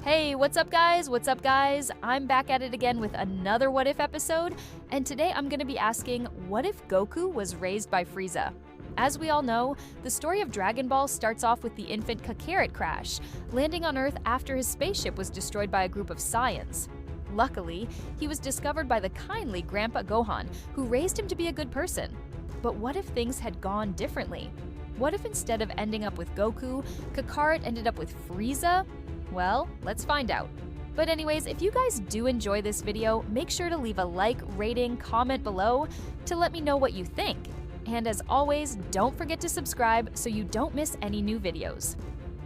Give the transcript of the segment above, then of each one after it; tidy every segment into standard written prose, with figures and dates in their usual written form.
Hey, what's up guys? What's up guys? I'm back at it again with another What If episode, and today I'm going to be asking, what if Goku was raised by Frieza? As we all know, the story of Dragon Ball starts off with the infant Kakarot crash, landing on Earth after his spaceship was destroyed by a group of Saiyans. Luckily, he was discovered by the kindly Grandpa Gohan, who raised him to be a good person. But what if things had gone differently? What if instead of ending up with Goku, Kakarot ended up with Frieza? Well, let's find out. But anyways, if you guys do enjoy this video, make sure to leave a like, rating, comment below to let me know what you think. And as always, don't forget to subscribe so you don't miss any new videos.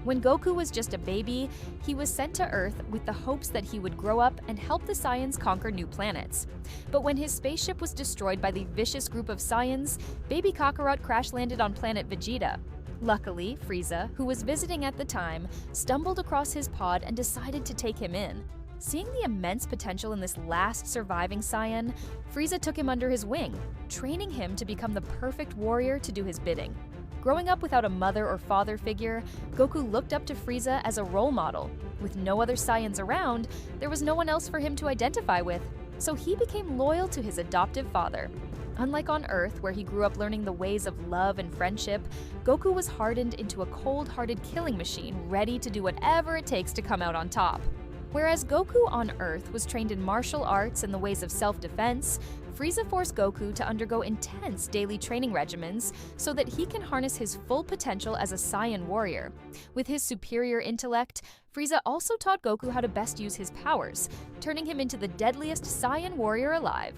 When Goku was just a baby, he was sent to Earth with the hopes that he would grow up and help the Saiyans conquer new planets. But when his spaceship was destroyed by the vicious group of Saiyans, baby Kakarot crash-landed on planet Vegeta. Luckily, Frieza, who was visiting at the time, stumbled across his pod and decided to take him in. Seeing the immense potential in this last surviving Saiyan, Frieza took him under his wing, training him to become the perfect warrior to do his bidding. Growing up without a mother or father figure, Goku looked up to Frieza as a role model. With no other Saiyans around, there was no one else for him to identify with, so he became loyal to his adoptive father. Unlike on Earth, where he grew up learning the ways of love and friendship, Goku was hardened into a cold-hearted killing machine ready to do whatever it takes to come out on top. Whereas Goku on Earth was trained in martial arts and the ways of self-defense, Frieza forced Goku to undergo intense daily training regimens so that he can harness his full potential as a Saiyan warrior. With his superior intellect, Frieza also taught Goku how to best use his powers, turning him into the deadliest Saiyan warrior alive.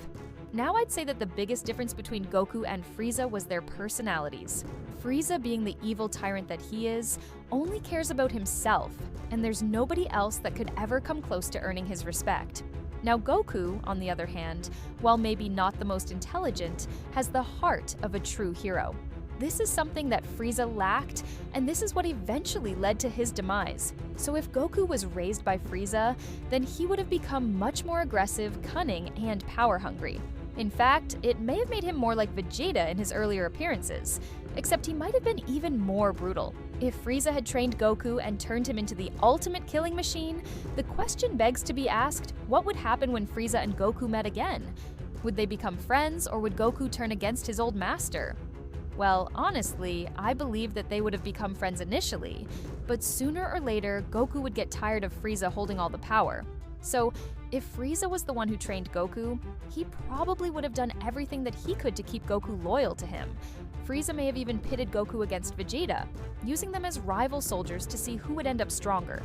Now I'd say that the biggest difference between Goku and Frieza was their personalities. Frieza, being the evil tyrant that he is, only cares about himself, and there's nobody else that could ever come close to earning his respect. Now Goku, on the other hand, while maybe not the most intelligent, has the heart of a true hero. This is something that Frieza lacked, and this is what eventually led to his demise. So if Goku was raised by Frieza, then he would have become much more aggressive, cunning, and power-hungry. In fact, it may have made him more like Vegeta in his earlier appearances, except he might have been even more brutal. If Frieza had trained Goku and turned him into the ultimate killing machine, the question begs to be asked, what would happen when Frieza and Goku met again? Would they become friends, or would Goku turn against his old master? Well, honestly, I believe that they would have become friends initially, but sooner or later, Goku would get tired of Frieza holding all the power. So, if Frieza was the one who trained Goku, he probably would have done everything that he could to keep Goku loyal to him. Frieza may have even pitted Goku against Vegeta, using them as rival soldiers to see who would end up stronger.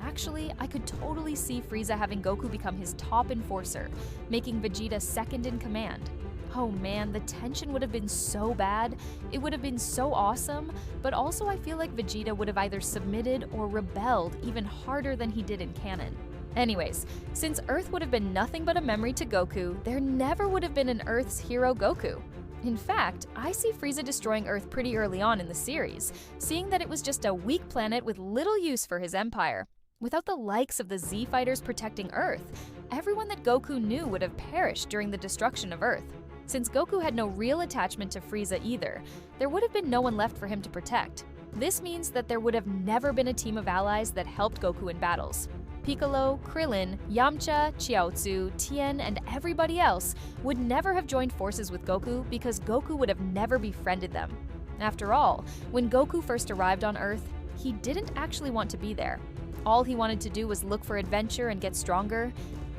Actually, I could totally see Frieza having Goku become his top enforcer, making Vegeta second in command. Oh man, the tension would have been so bad, it would have been so awesome, but also I feel like Vegeta would have either submitted or rebelled even harder than he did in canon. Anyways, since Earth would have been nothing but a memory to Goku, there never would have been an Earth's hero Goku. In fact, I see Frieza destroying Earth pretty early on in the series, seeing that it was just a weak planet with little use for his empire. Without the likes of the Z fighters protecting Earth, everyone that Goku knew would have perished during the destruction of Earth. Since Goku had no real attachment to Frieza either, there would have been no one left for him to protect. This means that there would have never been a team of allies that helped Goku in battles. Piccolo, Krillin, Yamcha, Chiaotzu, Tien, and everybody else would never have joined forces with Goku because Goku would have never befriended them. After all, when Goku first arrived on Earth, he didn't actually want to be there. All he wanted to do was look for adventure and get stronger.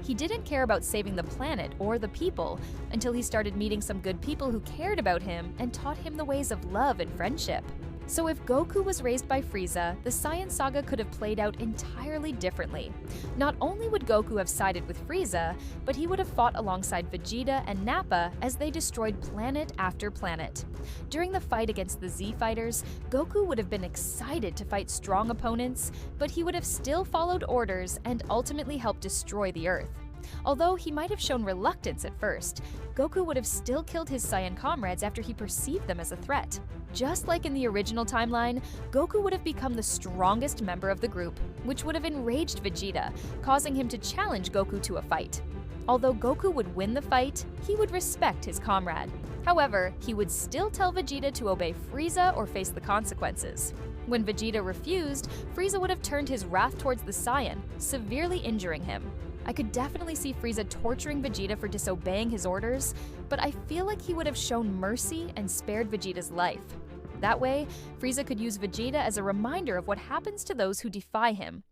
He didn't care about saving the planet or the people until he started meeting some good people who cared about him and taught him the ways of love and friendship. So if Goku was raised by Frieza, the Saiyan saga could have played out entirely differently. Not only would Goku have sided with Frieza, but he would have fought alongside Vegeta and Nappa as they destroyed planet after planet. During the fight against the Z fighters, Goku would have been excited to fight strong opponents, but he would have still followed orders and ultimately helped destroy the Earth. Although he might have shown reluctance at first, Goku would have still killed his Saiyan comrades after he perceived them as a threat. Just like in the original timeline, Goku would have become the strongest member of the group, which would have enraged Vegeta, causing him to challenge Goku to a fight. Although Goku would win the fight, he would respect his comrade. However, he would still tell Vegeta to obey Frieza or face the consequences. When Vegeta refused, Frieza would have turned his wrath towards the Saiyan, severely injuring him. I could definitely see Frieza torturing Vegeta for disobeying his orders, but I feel like he would have shown mercy and spared Vegeta's life. That way, Frieza could use Vegeta as a reminder of what happens to those who defy him.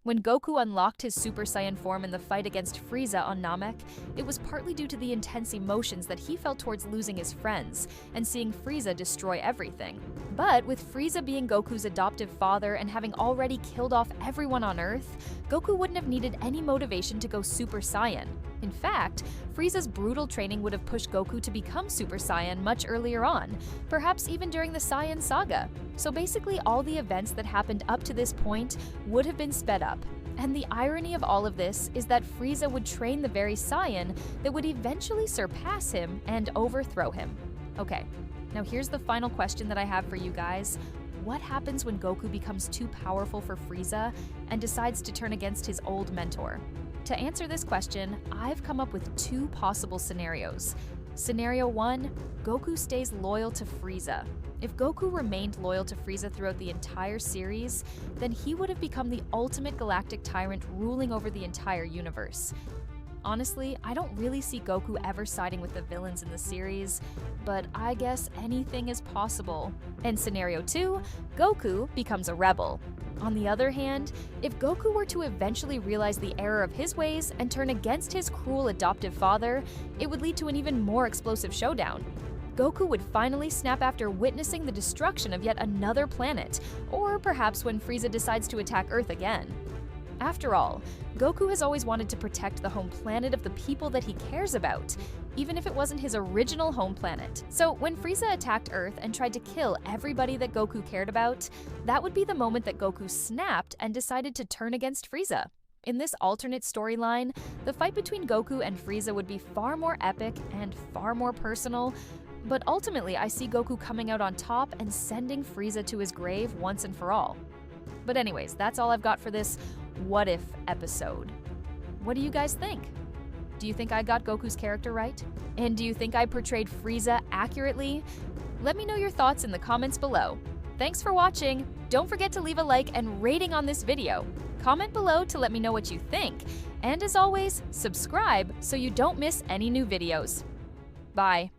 When Goku unlocked his Super Saiyan form in the fight against Frieza on Namek, it was partly due to the intense emotions that he felt towards losing his friends and seeing Frieza destroy everything. But with Frieza being Goku's adoptive father and having already killed off everyone on Earth, Goku wouldn't have needed any motivation to go Super Saiyan. In fact, Frieza's brutal training would have pushed Goku to become Super Saiyan much earlier on, perhaps even during the Saiyan saga. So basically all the events that happened up to this point would have been sped up. And the irony of all of this is that Frieza would train the very Saiyan that would eventually surpass him and overthrow him. Okay, now here's the final question that I have for you guys. What happens when Goku becomes too powerful for Frieza and decides to turn against his old mentor? To answer this question, I've come up with two possible scenarios. Scenario 1, Goku stays loyal to Frieza. If Goku remained loyal to Frieza throughout the entire series, then he would have become the ultimate galactic tyrant ruling over the entire universe. Honestly, I don't really see Goku ever siding with the villains in the series, but I guess anything is possible. And scenario 2, Goku becomes a rebel. On the other hand, if Goku were to eventually realize the error of his ways and turn against his cruel adoptive father, it would lead to an even more explosive showdown. Goku would finally snap after witnessing the destruction of yet another planet, or perhaps when Frieza decides to attack Earth again. After all, Goku has always wanted to protect the home planet of the people that he cares about, even if it wasn't his original home planet. So when Frieza attacked Earth and tried to kill everybody that Goku cared about, that would be the moment that Goku snapped and decided to turn against Frieza. In this alternate storyline, the fight between Goku and Frieza would be far more epic and far more personal, but ultimately I see Goku coming out on top and sending Frieza to his grave once and for all. But anyways, that's all I've got for this What If episode. What do you guys think? Do you think I got Goku's character right? And do you think I portrayed Frieza accurately? Let me know your thoughts in the comments below. Thanks for watching. Don't forget to leave a like and rating on this video. Comment below to let me know what you think. And as always, subscribe so you don't miss any new videos. Bye.